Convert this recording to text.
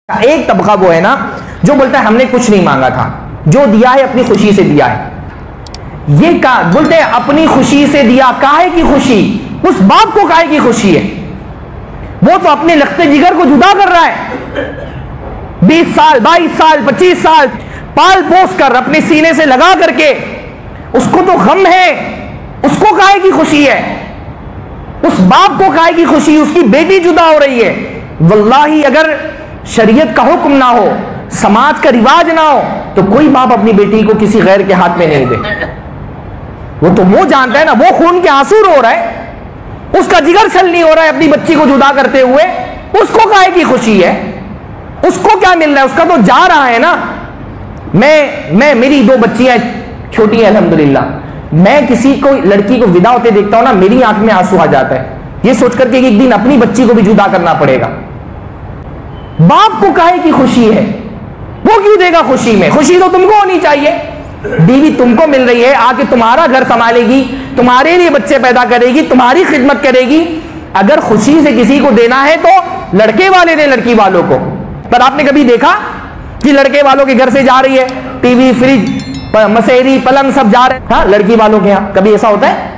ایک طبقہ وہ ہے نا جو بولتا ہے ہم نے کچھ نہیں مانگا تھا، جو دیا ہے اپنی خوشی سے دیا ہے. یہ بولتے ہیں اپنی خوشی سے دیا، کاہے کی خوشی؟ اس باپ کو کاہے کی خوشی ہے؟ وہ تو اپنے لختے جگر کو جدا کر رہا ہے، 20 سال 22 سال 25 سال پال پوس کر اپنے سینے سے لگا کر کے، اس کو تو غم ہے، اس کو کاہے کی خوشی ہے؟ اس باپ کو کاہے کی خوشی؟ اس کی بیٹی جدا ہو رہی ہے. واللہ اگر شریعت کا حکم نہ ہو، سماج کا رواج نہ ہو، تو کوئی باپ اپنی بیٹی کو کسی غیر کے ہاتھ میں نہیں دے. وہ تو وہ جانتا ہے نا، وہ خون کے آنسو رو رہا ہے، اس کا جگر چھل نہیں ہو رہا ہے اپنی بچی کو جدا کرتے ہوئے، اس کو کاہے کی خوشی ہے؟ اس کو کیا مل رہا ہے؟ اس کا تو جا رہا ہے نا. میری 2 بچیاں چھوٹی ہیں الحمدللہ، میں کسی کو لڑکی کو ودا ہوتے دیکھتا ہوں نا، میری آنکھ میں آنسو آ جاتا ہے، یہ سوچ کر کے کہ ایک دن اپنی بچی کو بھی جدا کرنا پڑے گا. باپ کو کاہے کی خوشی ہے؟ وہ کیوں دے گا خوشی میں؟ خوشی تو تم کو ہونی چاہیے. بیوی تم کو مل رہی ہے، آ کے تمہارا گھر سنبھالے گی، تمہارے لیے بچے پیدا کرے گی، تمہاری خدمت کرے گی. اگر خوشی سے کسی کو دینا ہے تو لڑکے والے دیں لڑکی والوں کو. پر آپ نے کبھی دیکھا کہ لڑکے والوں کے گھر سے جا رہی ہے ٹی وی، فریج، مسیری، پلنگ سب جا رہے ہیں؟ ہاں، لڑکی والوں کے یہاں کبھی ایسا ہوتا ہے؟